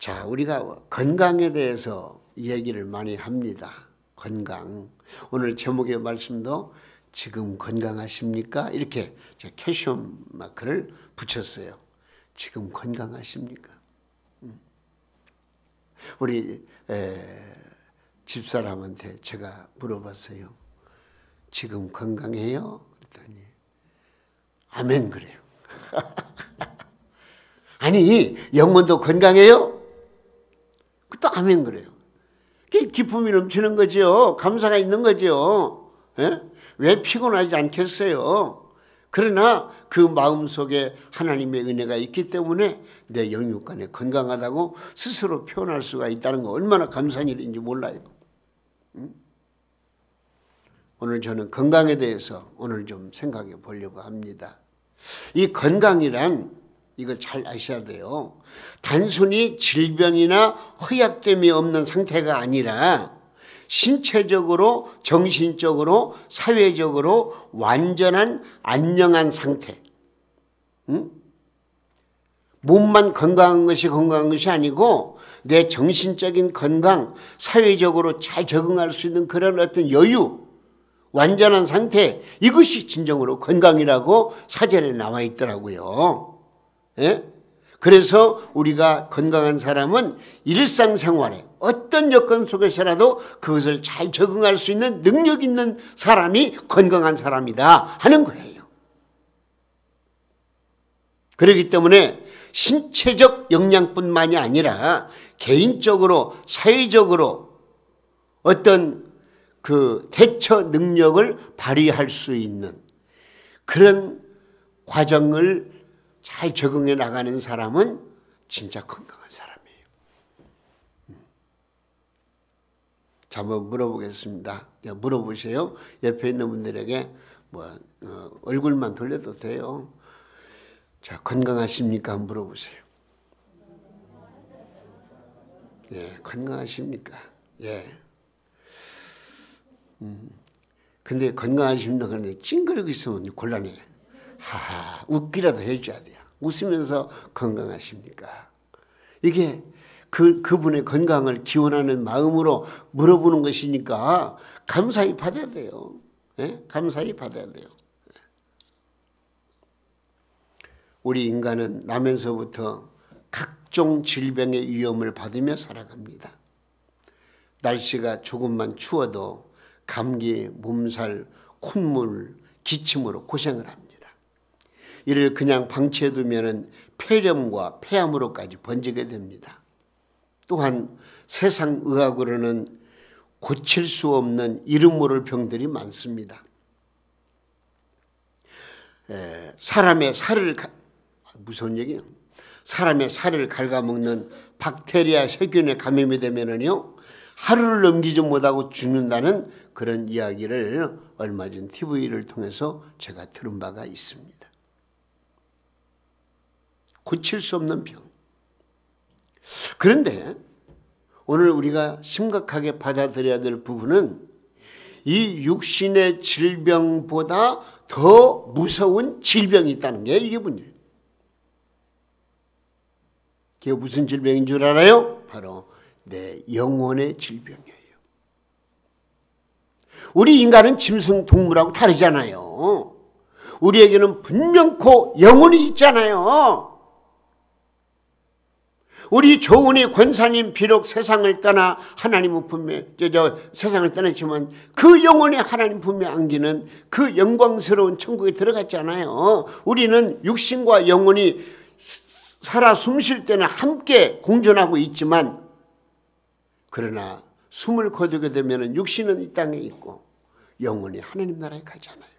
자, 우리가 건강에 대해서 이야기를 많이 합니다. 건강. 오늘 제목의 말씀도 지금 건강하십니까? 이렇게 캐션 마크를 붙였어요. 지금 건강하십니까? 우리 집사람한테 제가 물어봤어요. 지금 건강해요? 그랬더니 아멘 그래요. 아니 영혼도 건강해요? 또 아멘 그래요. 기쁨이 넘치는 거죠. 감사가 있는 거죠. 예? 왜 피곤하지 않겠어요? 그러나 그 마음속에 하나님의 은혜가 있기 때문에 내 영육간에 건강하다고 스스로 표현할 수가 있다는 거 얼마나 감사한 일인지 몰라요. 오늘 저는 건강에 대해서 오늘 좀 생각해 보려고 합니다. 이 건강이란 이거 잘 아셔야 돼요. 단순히 질병이나 허약됨이 없는 상태가 아니라 신체적으로, 정신적으로, 사회적으로 완전한 안녕한 상태. 몸만 건강한 것이 아니고 내 정신적인 건강, 사회적으로 잘 적응할 수 있는 그런 어떤 여유, 완전한 상태, 이것이 진정으로 건강이라고 사전에 나와 있더라고요. 예? 그래서 우리가 건강한 사람은 일상생활에 어떤 여건 속에서라도 그것을 잘 적응할 수 있는 능력 있는 사람이 건강한 사람이다 하는 거예요. 그렇기 때문에 신체적 영양뿐만이 아니라 개인적으로 사회적으로 어떤 그 대처 능력을 발휘할 수 있는 그런 과정을 잘 적응해 나가는 사람은 진짜 건강한 사람이에요. 자, 한번 물어보겠습니다. 물어보세요. 옆에 있는 분들에게 얼굴만 돌려도 돼요. 자, 건강하십니까? 한번 물어보세요. 예, 건강하십니까? 예. 근데 건강하십니까? 그런데 찡그리고 있으면 곤란해. 하하, 웃기라도 해줘야 돼요. 웃으면서 건강하십니까? 이게 그분의 건강을 기원하는 마음으로 물어보는 것이니까 감사히 받아야 돼요. 네? 감사히 받아야 돼요. 우리 인간은 나면서부터 각종 질병의 위험을 받으며 살아갑니다. 날씨가 조금만 추워도 감기, 몸살, 콧물, 기침으로 고생을 합니다. 이를 그냥 방치해두면 폐렴과 폐암으로까지 번지게 됩니다. 또한 세상 의학으로는 고칠 수 없는 이름 모를 병들이 많습니다. 사람의 살을 무서운 얘기예요. 사람의 살을 갉아먹는 박테리아 세균에 감염이 되면은요 하루를 넘기지 못하고 죽는다는 그런 이야기를 얼마 전 TV를 통해서 제가 들은 바가 있습니다. 고칠 수 없는 병. 그런데 오늘 우리가 심각하게 받아들여야 될 부분은 이 육신의 질병보다 더 무서운 질병이 있다는 게 이게 문제예요. 그게 무슨 질병인 줄 알아요? 바로 내 영혼의 질병이에요. 우리 인간은 짐승 동물하고 다르잖아요. 우리에게는 분명코 영혼이 있잖아요. 우리 조은희 권사님 비록 세상을 떠나 하나님은 분명 세상을 떠났지만 그 영혼에 하나님 분명 안기는 그 영광스러운 천국에 들어갔잖아요. 우리는 육신과 영혼이 살아 숨 쉴 때는 함께 공존하고 있지만 그러나 숨을 거두게 되면 육신은 이 땅에 있고 영혼이 하나님 나라에 가잖아요.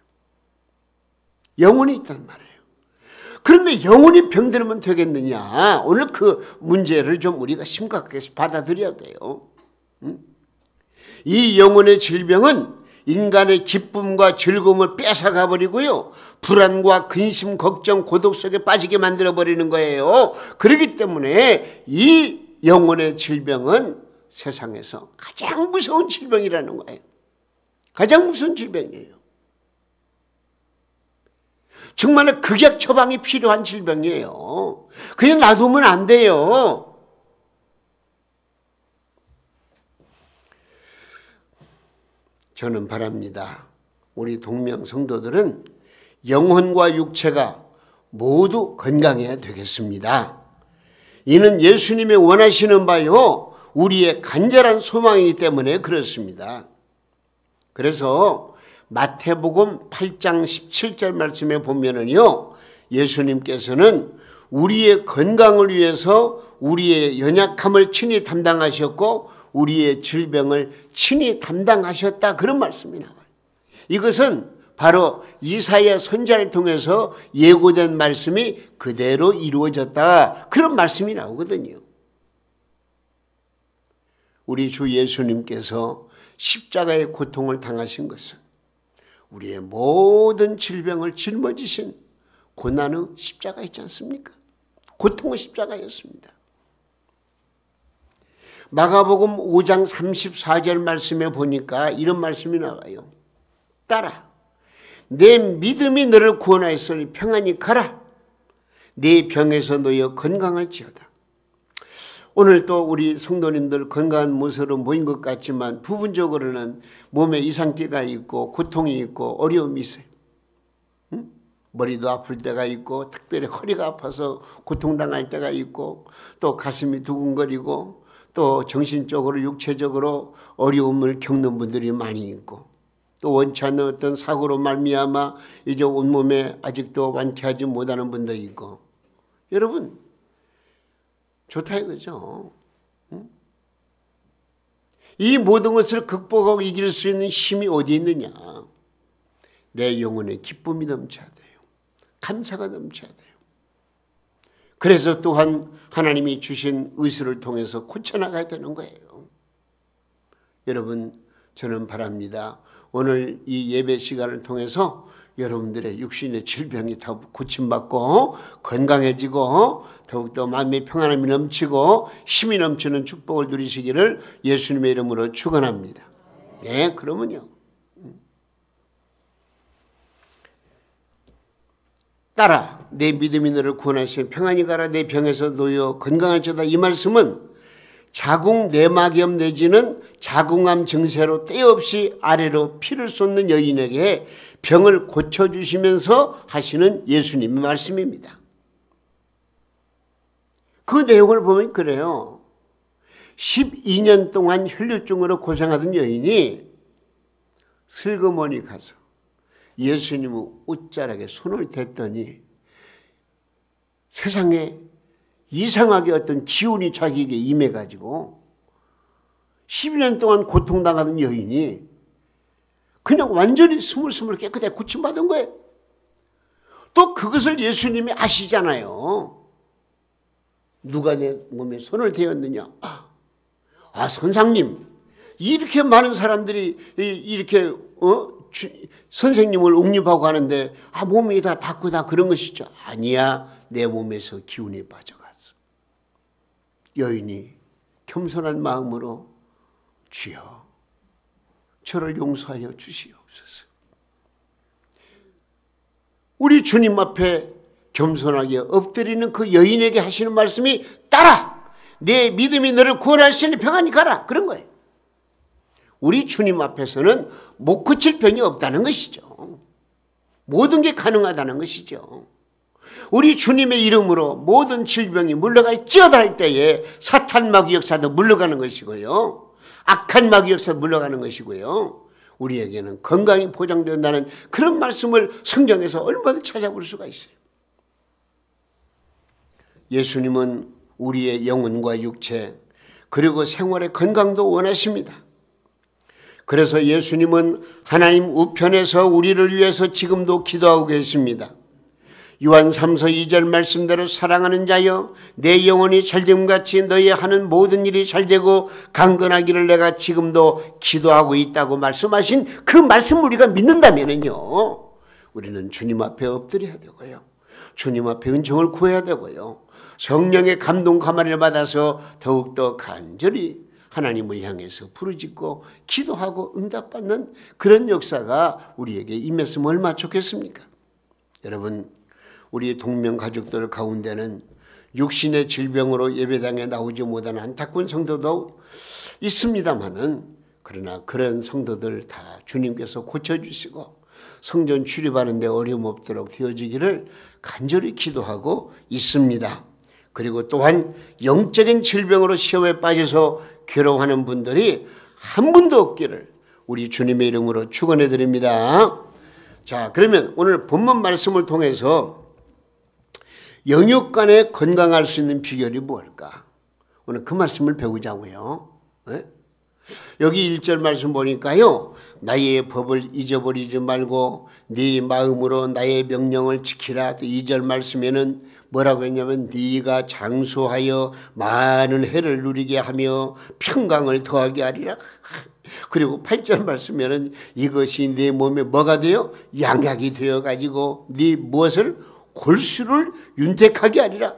영혼이 있단 말이에요. 그런데 영혼이 병들면 되겠느냐? 오늘 그 문제를 좀 우리가 심각하게 받아들여야 돼요. 이 영혼의 질병은 인간의 기쁨과 즐거움을 뺏어가 버리고요. 불안과 근심, 걱정, 고독 속에 빠지게 만들어 버리는 거예요. 그렇기 때문에 이 영혼의 질병은 세상에서 가장 무서운 질병이라는 거예요. 가장 무서운 질병이에요. 정말 극약 처방이 필요한 질병이에요. 그냥 놔두면 안 돼요. 저는 바랍니다. 우리 동명 성도들은 영혼과 육체가 모두 건강해야 되겠습니다. 이는 예수님이 원하시는 바요 우리의 간절한 소망이기 때문에 그렇습니다. 그래서 마태복음 8장 17절 말씀에 보면은요, 예수님께서는 우리의 건강을 위해서 우리의 연약함을 친히 담당하셨고 우리의 질병을 친히 담당하셨다, 그런 말씀이 나와요. 이것은 바로 이사야 선지자를 통해서 예고된 말씀이 그대로 이루어졌다, 그런 말씀이 나오거든요. 우리 주 예수님께서 십자가의 고통을 당하신 것은 우리의 모든 질병을 짊어지신 고난의 십자가 있지 않습니까? 고통의 십자가였습니다. 마가복음 5장 34절 말씀에 보니까 이런 말씀이 나와요. 딸아, 내 믿음이 너를 구원하였으니 평안히 가라. 네 병에서 놓여 건강할지어다. 오늘 또 우리 성도님들 건강한 모습으로 모인 것 같지만 부분적으로는 몸에 이상기가 있고 고통이 있고 어려움이 있어요. 머리도 아플 때가 있고 특별히 허리가 아파서 고통당할 때가 있고 또 가슴이 두근거리고 또 정신적으로 육체적으로 어려움을 겪는 분들이 많이 있고 또 원치 않는 어떤 사고로 말미암아 이제 온몸에 아직도 완쾌하지 못하는 분도 있고, 여러분 좋다 이거죠. 이 모든 것을 극복하고 이길 수 있는 힘이 어디 있느냐? 내 영혼에 기쁨이 넘쳐야 돼요. 감사가 넘쳐야 돼요. 그래서 또한 하나님이 주신 의술을 통해서 고쳐나가야 되는 거예요. 여러분, 저는 바랍니다. 오늘 이 예배 시간을 통해서 여러분들의 육신의 질병이 다 고침받고 건강해지고 더욱더 마음의 평안함이 넘치고 힘이 넘치는 축복을 누리시기를 예수님의 이름으로 축원합니다. 네, 그러면요. 딸아, 내 믿음이 너를 구원하시니 평안히 가라. 내 병에서 놓여 건강해져다. 이 말씀은 자궁 내막염 내지는 자궁암 증세로 때 없이 아래로 피를 쏟는 여인에게 병을 고쳐주시면서 하시는 예수님의 말씀입니다. 그 내용을 보면 그래요. 12년 동안 혈류증으로 고생하던 여인이 슬그머니 가서 예수님의 옷자락에 손을 댔더니 세상에 이상하게 어떤 기운이 자기에게 임해가지고 12년 동안 고통당하던 여인이 그냥 완전히 스물스물 깨끗하게 고침받은 거예요. 또 그것을 예수님이 아시잖아요. 누가 내 몸에 손을 대었느냐? 선상님, 이렇게 많은 사람들이 이렇게 선생님을 옹립하고 하는데 몸이 다 닿고 다 그런 것이죠. 아니야, 내 몸에서 기운이 빠져갔어. 여인이 겸손한 마음으로 주여, 저를 용서하여 주시옵소서. 우리 주님 앞에 겸손하게 엎드리는 그 여인에게 하시는 말씀이 딸아, 내 믿음이 너를 구원하시니 평안히 가라, 그런 거예요. 우리 주님 앞에서는 못 고칠 병이 없다는 것이죠. 모든 게 가능하다는 것이죠. 우리 주님의 이름으로 모든 질병이 물러갈지어다 할 때에 사탄 마귀 역사도 물러가는 것이고요. 악한 마귀 역사도 물러가는 것이고요. 우리에게는 건강이 보장된다는 그런 말씀을 성경에서 얼마든지 찾아볼 수가 있어요. 예수님은 우리의 영혼과 육체 그리고 생활의 건강도 원하십니다. 그래서 예수님은 하나님 우편에서 우리를 위해서 지금도 기도하고 계십니다. 요한 3서 2절 말씀대로 사랑하는 자여 내 영혼이 잘됨같이 너희 하는 모든 일이 잘되고 강건하기를 내가 지금도 기도하고 있다고 말씀하신 그 말씀 우리가 믿는다면요, 우리는 주님 앞에 엎드려야 되고요, 주님 앞에 은총을 구해야 되고요, 성령의 감동 가마를 받아서 더욱더 간절히 하나님을 향해서 부르짖고 기도하고 응답받는 그런 역사가 우리에게 임했으면 얼마나 좋겠습니까? 여러분, 우리 동명 가족들 가운데는 육신의 질병으로 예배당에 나오지 못하는 안타까운 성도도 있습니다마는 그러나 그런 성도들 다 주님께서 고쳐주시고 성전 출입하는 데 어려움 없도록 되어지기를 간절히 기도하고 있습니다. 그리고 또한 영적인 질병으로 시험에 빠져서 괴로워하는 분들이 한 분도 없기를 우리 주님의 이름으로 축원해 드립니다. 자, 그러면 오늘 본문 말씀을 통해서 영육간에 건강할 수 있는 비결이 무엇일까? 오늘 그 말씀을 배우자고요. 네? 여기 1절 말씀 보니까요. 나의 법을 잊어버리지 말고 네 마음으로 나의 명령을 지키라. 또 2절 말씀에는 뭐라고 했냐면 네가 장수하여 많은 해를 누리게 하며 평강을 더하게 하리라. 그리고 8절 말씀에는 이것이 네 몸에 뭐가 되어 양약이 되어가지고 네 무엇을 골수를 윤택하게 하리라.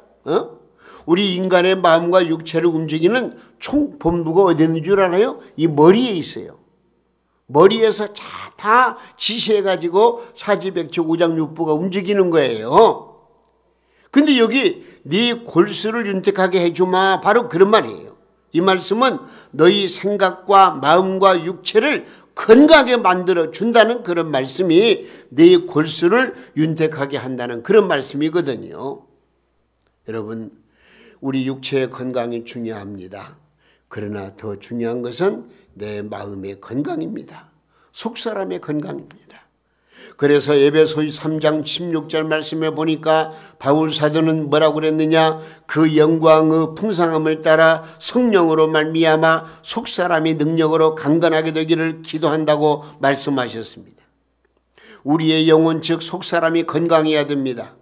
우리 인간의 마음과 육체를 움직이는 총본부가 어디 있는 줄 알아요? 이 머리에 있어요. 머리에서 다 지시해가지고 사지백척 우장육부가 움직이는 거예요. 근데 여기 네 골수를 윤택하게 해주마, 바로 그런 말이에요. 이 말씀은 너희 생각과 마음과 육체를 건강하게 만들어 준다는 그런 말씀이 네 골수를 윤택하게 한다는 그런 말씀이거든요. 여러분, 우리 육체의 건강이 중요합니다. 그러나 더 중요한 것은 내 마음의 건강입니다. 속사람의 건강입니다. 그래서 에베소서 3장 16절 말씀에 보니까 바울 사도는 뭐라고 그랬느냐? 그 영광의 풍성함을 따라 성령으로 말미암아 속사람이 능력으로 강건하게 되기를 기도한다고 말씀하셨습니다. 우리의 영혼 즉 속사람이 건강해야 됩니다.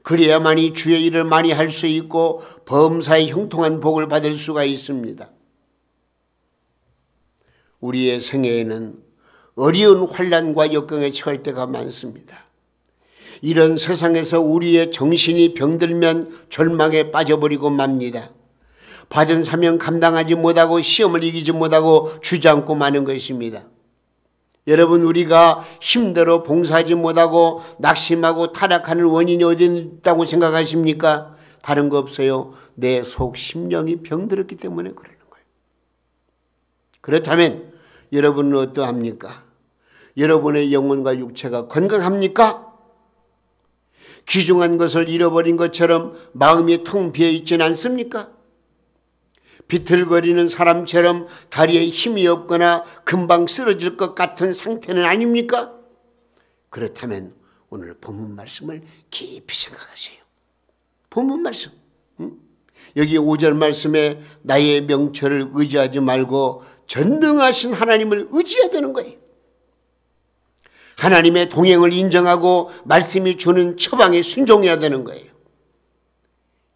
그래야만이 주의 일을 많이 할 수 있고 범사에 형통한 복을 받을 수가 있습니다. 우리의 생애에는 어려운 환난과 역경에 처할 때가 많습니다. 이런 세상에서 우리의 정신이 병들면 절망에 빠져버리고 맙니다. 받은 사명 감당하지 못하고 시험을 이기지 못하고 주저앉고 마는 것입니다. 여러분, 우리가 힘대로 봉사하지 못하고 낙심하고 타락하는 원인이 어디 있다고 생각하십니까? 다른 거 없어요. 내 속 심령이 병들었기 때문에 그러는 거예요. 그렇다면 여러분은 어떠합니까? 여러분의 영혼과 육체가 건강합니까? 귀중한 것을 잃어버린 것처럼 마음이 텅 비어 있지는 않습니까? 비틀거리는 사람처럼 다리에 힘이 없거나 금방 쓰러질 것 같은 상태는 아닙니까? 그렇다면 오늘 본문 말씀을 깊이 생각하세요. 본문 말씀. 여기 5절 말씀에 나의 명철을 의지하지 말고 전능하신 하나님을 의지해야 되는 거예요. 하나님의 동행을 인정하고 말씀이 주는 처방에 순종해야 되는 거예요.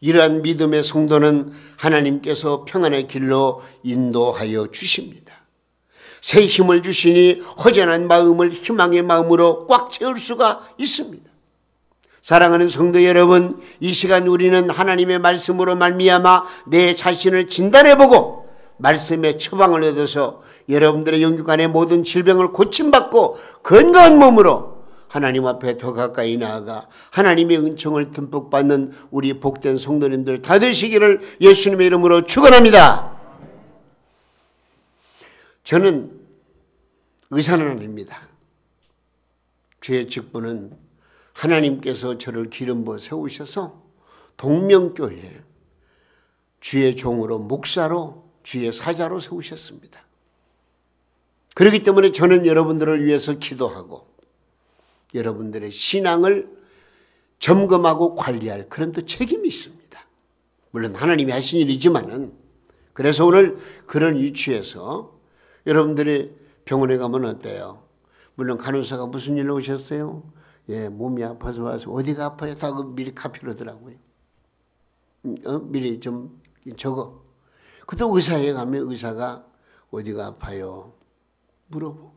이러한 믿음의 성도는 하나님께서 평안의 길로 인도하여 주십니다. 새 힘을 주시니 허전한 마음을 희망의 마음으로 꽉 채울 수가 있습니다. 사랑하는 성도 여러분, 이 시간 우리는 하나님의 말씀으로 말미암아 내 자신을 진단해보고 말씀의 처방을 얻어서 여러분들의 영육간의 모든 질병을 고침받고 건강한 몸으로 하나님 앞에 더 가까이 나아가 하나님의 은총을 듬뿍 받는 우리 복된 성도님들 다 되시기를 예수님의 이름으로 축원합니다. 저는 의사는 아닙니다. 제 직분은 하나님께서 저를 기름 부어 세우셔서 동명교회 주의 종으로 목사로 주의 사자로 세우셨습니다. 그렇기 때문에 저는 여러분들을 위해서 기도하고 여러분들의 신앙을 점검하고 관리할 그런 또 책임이 있습니다. 물론 하나님이 하신 일이지만은, 그래서 오늘 그런 위치에서 여러분들이 병원에 가면 어때요? 물론 간호사가 무슨 일로 오셨어요? 예, 몸이 아파서 와서. 어디가 아파요? 다 미리 카피로더라고요. 미리 좀 적어. 그때 의사에 가면 의사가 어디가 아파요? 물어보고.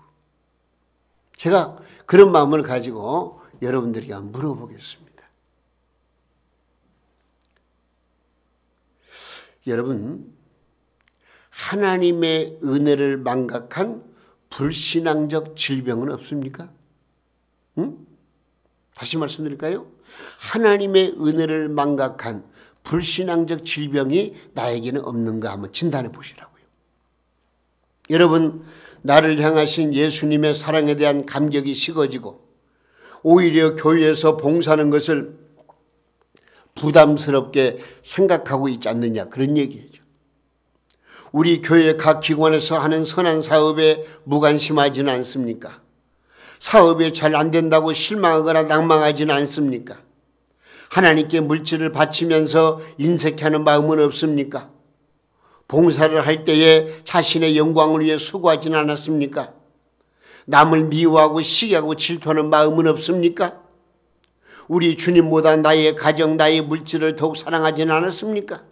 제가 그런 마음을 가지고 여러분들에게 한번 물어보겠습니다. 여러분, 하나님의 은혜를 망각한 불신앙적 질병은 없습니까? 응? 다시 말씀드릴까요? 하나님의 은혜를 망각한 불신앙적 질병이 나에게는 없는가 한번 진단해 보시라고요. 여러분, 나를 향하신 예수님의 사랑에 대한 감격이 식어지고 오히려 교회에서 봉사하는 것을 부담스럽게 생각하고 있지 않느냐, 그런 얘기죠. 우리 교회 각 기관에서 하는 선한 사업에 무관심하지는 않습니까? 사업이 잘 안 된다고 실망하거나 낭망하지는 않습니까? 하나님께 물질을 바치면서 인색하는 마음은 없습니까? 봉사를 할 때에 자신의 영광을 위해 수고하지는 않았습니까? 남을 미워하고 시기하고 질투하는 마음은 없습니까? 우리 주님보다 나의 가정, 나의 물질을 더욱 사랑하지는 않았습니까?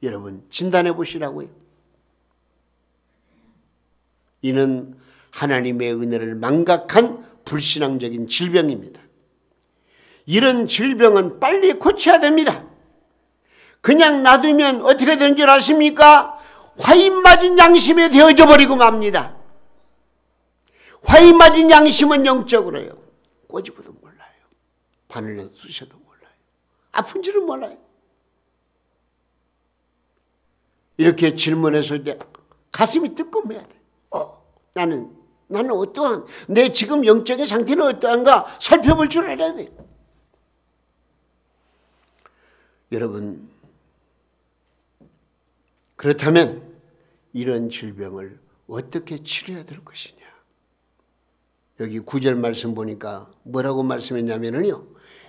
여러분, 진단해 보시라고요. 이는 하나님의 은혜를 망각한 불신앙적인 질병입니다. 이런 질병은 빨리 고쳐야 됩니다. 그냥 놔두면 어떻게 되는 줄 아십니까? 화인 맞은 양심에 되어져 버리고 맙니다. 화인 맞은 양심은 영적으로요. 꼬집어도 몰라요. 바늘로 쑤셔도 몰라요. 아픈 줄은 몰라요. 이렇게 질문했을 때 가슴이 뜨끔해야 돼. 나는 어떠한, 내 지금 영적인 상태는 어떠한가 살펴볼 줄 알아야 돼요. 여러분, 그렇다면 이런 질병을 어떻게 치료해야 될 것이냐. 여기 9절 말씀 보니까 뭐라고 말씀했냐면요,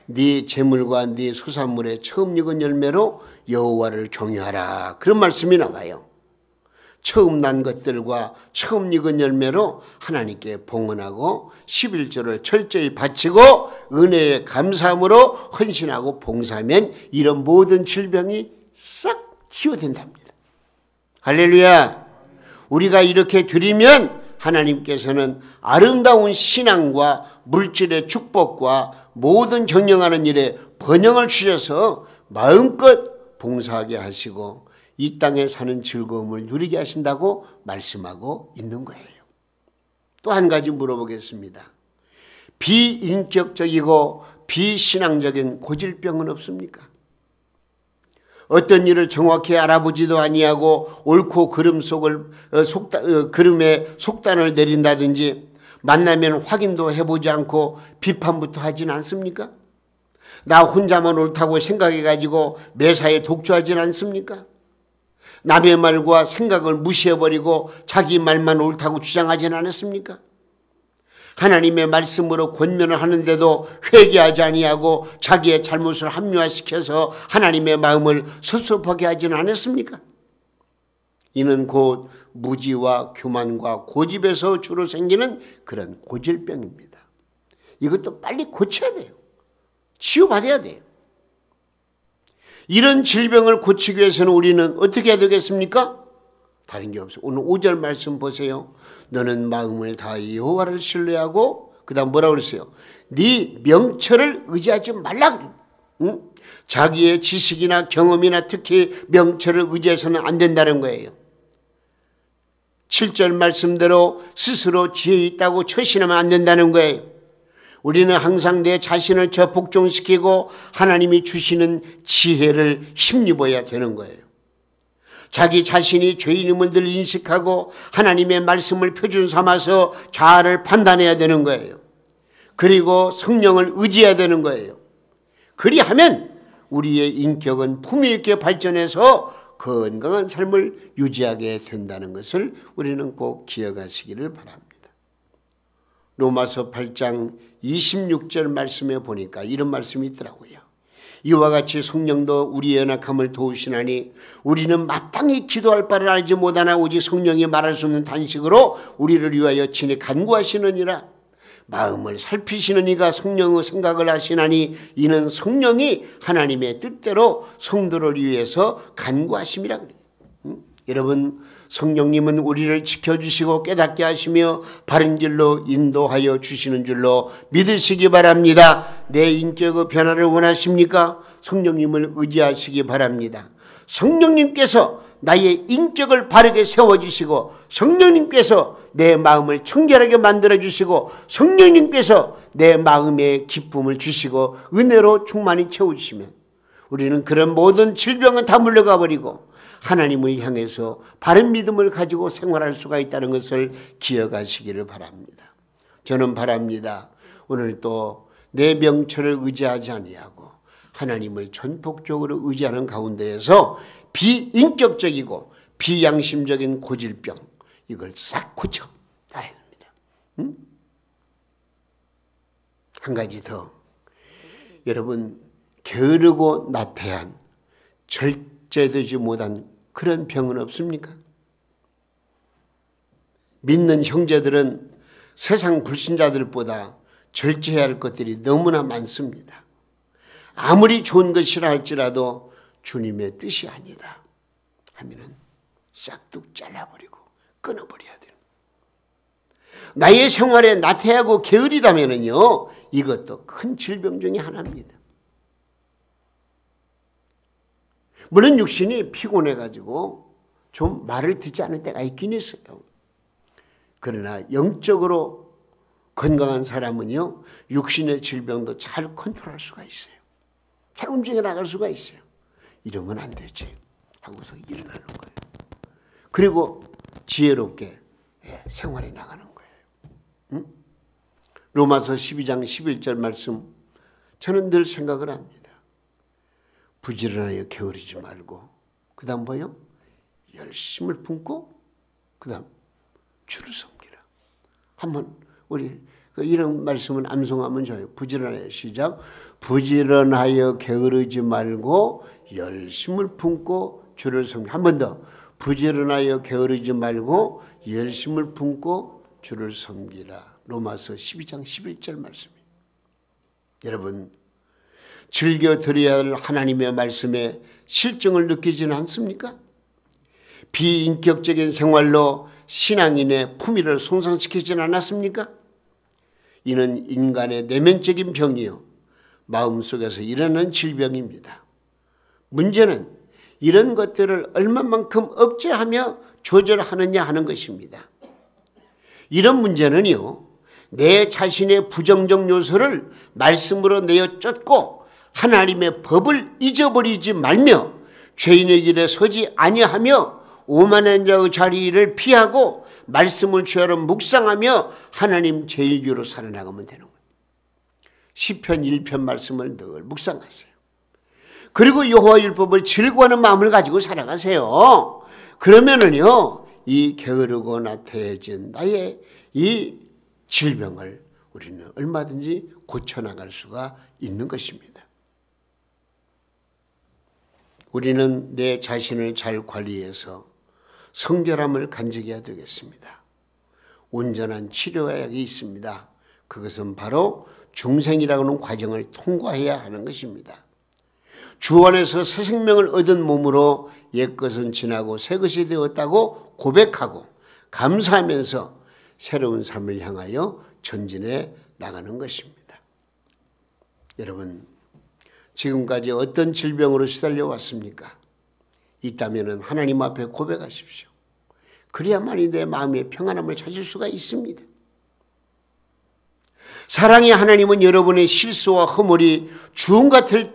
네 재물과 네 수산물의 처음 익은 열매로 여호와를 경외하라, 그런 말씀이 나와요. 처음 난 것들과 처음 익은 열매로 하나님께 봉헌하고 11조를 철저히 바치고 은혜에 감사함으로 헌신하고 봉사하면 이런 모든 질병이 싹 치유된답니다. 할렐루야. 우리가 이렇게 드리면 하나님께서는 아름다운 신앙과 물질의 축복과 모든 경영하는 일에 번영을 주셔서 마음껏 봉사하게 하시고 이 땅에 사는 즐거움을 누리게 하신다고 말씀하고 있는 거예요. 또 한 가지 물어보겠습니다. 비인격적이고 비신앙적인 고질병은 없습니까? 어떤 일을 정확히 알아보지도 아니하고 옳고 그름 그름에 속단을 내린다든지 만나면 확인도 해보지 않고 비판부터 하진 않습니까? 나 혼자만 옳다고 생각해가지고 매사에 독주하진 않습니까? 남의 말과 생각을 무시해버리고 자기 말만 옳다고 주장하진 않았습니까? 하나님의 말씀으로 권면을 하는데도 회개하지 아니하고 자기의 잘못을 합리화시켜서 하나님의 마음을 섭섭하게 하지는 않았습니까? 이는 곧 무지와 교만과 고집에서 주로 생기는 그런 고질병입니다. 이것도 빨리 고쳐야 돼요. 치유받아야 돼요. 이런 질병을 고치기 위해서는 우리는 어떻게 해야 되겠습니까? 다른 게 없어요. 오늘 5절 말씀 보세요. 너는 마음을 다하여 여호와를 신뢰하고 그 다음 뭐라고 그랬어요? 네 명철을 의지하지 말라. 응? 자기의 지식이나 경험이나 특히 명철을 의지해서는 안 된다는 거예요. 7절 말씀대로 스스로 지혜 있다고 처신하면 안 된다는 거예요. 우리는 항상 내 자신을 복종시키고 하나님이 주시는 지혜를 힘입어야 되는 거예요. 자기 자신이 죄인임을 늘 인식하고 하나님의 말씀을 표준 삼아서 자아를 판단해야 되는 거예요. 그리고 성령을 의지해야 되는 거예요. 그리하면 우리의 인격은 품위 있게 발전해서 건강한 삶을 유지하게 된다는 것을 우리는 꼭 기억하시기를 바랍니다. 로마서 8장 26절 말씀에 보니까 이런 말씀이 있더라고요. 이와 같이 성령도 우리의 연약함을 도우시나니 우리는 마땅히 기도할 바를 알지 못하나 오직 성령이 말할 수 없는 단식으로 우리를 위하여 친히 간구하시느니라. 마음을 살피시는 이가 성령의 생각을 하시나니 이는 성령이 하나님의 뜻대로 성도를 위해서 간구하심이라 그래요. 여러분, 성령님은 우리를 지켜주시고 깨닫게 하시며 바른 길로 인도하여 주시는 줄로 믿으시기 바랍니다. 내 인격의 변화를 원하십니까? 성령님을 의지하시기 바랍니다. 성령님께서 나의 인격을 바르게 세워주시고 성령님께서 내 마음을 청결하게 만들어주시고 성령님께서 내 마음에 기쁨을 주시고 은혜로 충만히 채워주시면 우리는 그런 모든 질병은 다 물러가 버리고 하나님을 향해서 바른 믿음을 가지고 생활할 수가 있다는 것을 기억하시기를 바랍니다. 저는 바랍니다. 오늘 또 내 명철을 의지하지 아니하고 하나님을 전폭적으로 의지하는 가운데에서 비인격적이고 비양심적인 고질병, 이걸 싹 고쳐 나야 됩니다. 응? 한 가지 더. 여러분, 게으르고 나태한, 절제되지 못한 그런 병은 없습니까? 믿는 형제들은 세상 불신자들보다 절제해야 할 것들이 너무나 많습니다. 아무리 좋은 것이라 할지라도 주님의 뜻이 아니다 하면은 싹둑 잘라버리고 끊어버려야 돼요. 나의 생활에 나태하고 게으르다면은요, 이것도 큰 질병 중에 하나입니다. 물론 육신이 피곤해가지고 좀 말을 듣지 않을 때가 있긴 있어요. 그러나 영적으로 건강한 사람은요, 육신의 질병도 잘 컨트롤할 수가 있어요. 잘 움직여 나갈 수가 있어요. 이러면 안 되지 하고서 일어나는 거예요. 그리고 지혜롭게 생활해 나가는 거예요. 응? 로마서 12장 11절 말씀, 저는 늘 생각을 합니다. 부지런하여 게으르지 말고, 그 다음 뭐요? 열심을 품고, 그 다음 주를 섬기라. 한번 우리 이런 말씀은 암송하면 좋아요. 부지런하여, 시작. 부지런하여 게으르지 말고 열심을 품고 주를 섬기라. 한 번 더. 부지런하여 게으르지 말고 열심을 품고 주를 섬기라. 로마서 12장 11절 말씀입니다. 여러분, 즐겨 들어야 할 하나님의 말씀에 실증을 느끼지는 않습니까? 비인격적인 생활로 신앙인의 품위를 손상시키지는 않았습니까? 이는 인간의 내면적인 병이요, 마음속에서 일어나는 질병입니다. 문제는 이런 것들을 얼마만큼 억제하며 조절하느냐 하는 것입니다. 이런 문제는요, 내 자신의 부정적 요소를 말씀으로 내어 쫓고 하나님의 법을 잊어버리지 말며 죄인의 길에 서지 아니하며 오만한 자의 자리를 피하고 말씀을 주야로 묵상하며 하나님 제1교로 살아나가면 되는 거예요. 시편 1편 말씀을 늘 묵상하세요. 그리고 여호와 율법을 즐거워하는 마음을 가지고 살아가세요. 그러면은요, 이 게으르고 나태해진 나의 이 질병을 우리는 얼마든지 고쳐나갈 수가 있는 것입니다. 우리는 내 자신을 잘 관리해서 성결함을 간직해야 되겠습니다. 온전한 치료약이 있습니다. 그것은 바로 중생이라고 하는 과정을 통과해야 하는 것입니다. 주 안에서 새 생명을 얻은 몸으로 옛것은 지나고 새 것이 되었다고 고백하고 감사하면서 새로운 삶을 향하여 전진해 나가는 것입니다. 여러분, 지금까지 어떤 질병으로 시달려 왔습니까? 있다면 하나님 앞에 고백하십시오. 그래야만이 내 마음의 평안함을 찾을 수가 있습니다. 사랑의 하나님은 여러분의 실수와 허물이 주홍같이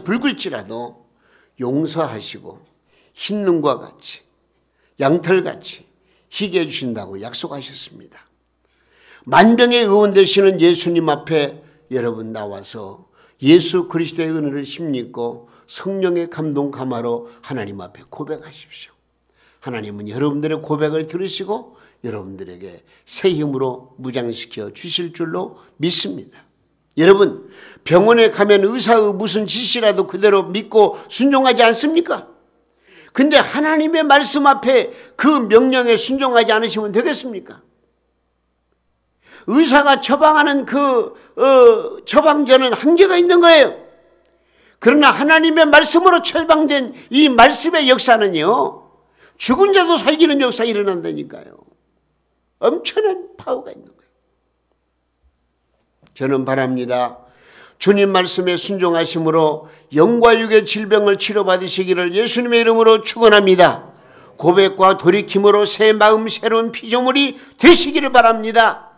붉을지라도 용서하시고 흰눈과 같이 양털같이 희게 해주신다고 약속하셨습니다. 만병의 의원 되시는 예수님 앞에 여러분 나와서 예수 그리스도의 은혜를 힘입고 성령의 감동 감화로 하나님 앞에 고백하십시오. 하나님은 여러분들의 고백을 들으시고 여러분들에게 새 힘으로 무장시켜 주실 줄로 믿습니다. 여러분, 병원에 가면 의사의 무슨 지시라도 그대로 믿고 순종하지 않습니까? 근데 하나님의 말씀 앞에 그 명령에 순종하지 않으시면 되겠습니까? 의사가 처방하는 처방전은 한계가 있는 거예요. 그러나 하나님의 말씀으로 처방된 이 말씀의 역사는요, 죽은 자도 살기는 역사 일어난다니까요. 엄청난 파워가 있는 거예요. 저는 바랍니다. 주님 말씀에 순종하심으로 영과 육의 질병을 치료받으시기를 예수님의 이름으로 축원합니다. 고백과 돌이킴으로 새 마음, 새로운 피조물이 되시기를 바랍니다.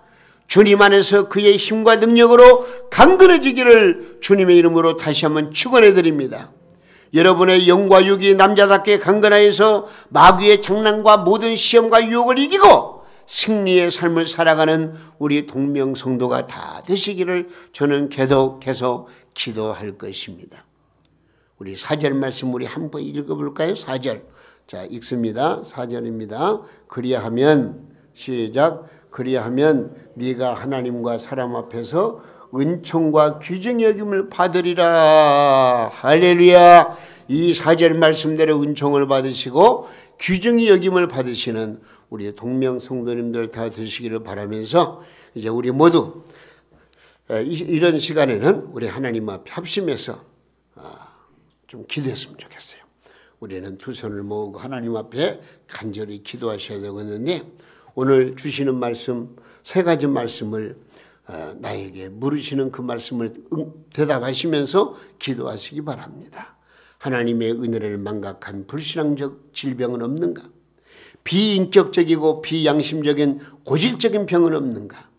주님 안에서 그의 힘과 능력으로 강건해지기를 주님의 이름으로 다시 한번 축원해 드립니다. 여러분의 영과 육이 남자답게 강건하여서 마귀의 장난과 모든 시험과 유혹을 이기고 승리의 삶을 살아가는 우리 동명성도가 다 되시기를 저는 계속해서 기도할 것입니다. 우리 4절 말씀 우리 한번 읽어볼까요? 4절. 자, 읽습니다. 4절입니다. 그리하면 시작. 그리하면 네가 하나님과 사람 앞에서 은총과 귀중히 여김을 받으리라. 할렐루야. 이 4절 말씀대로 은총을 받으시고 귀중히 여김을 받으시는 우리 동명성도님들 다 되시기를 바라면서 이제 우리 모두 이런 시간에는 우리 하나님 앞에 합심해서 좀 기도했으면 좋겠어요. 우리는 두 손을 모으고 하나님 앞에 간절히 기도하셔야 되겠는데 오늘 주시는 말씀 세 가지 말씀을 나에게 물으시는 그 말씀을 대답하시면서 기도하시기 바랍니다. 하나님의 은혜를 망각한 불신앙적 질병은 없는가? 비인격적이고 비양심적인 고질적인 병은 없는가?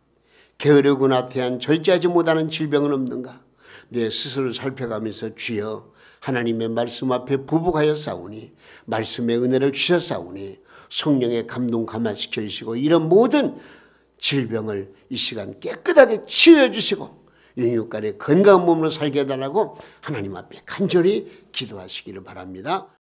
게으르고 나태한 절제하지 못하는 질병은 없는가? 내 스스로 살펴가면서 주여 하나님의 말씀 앞에 부복하여 싸우니 말씀의 은혜를 주셨사오니 성령의 감동 감화시켜 주시고 이런 모든 질병을 이 시간 깨끗하게 치유해 주시고 영육간의 건강한 몸으로 살게 해달라고 하나님 앞에 간절히 기도하시기를 바랍니다.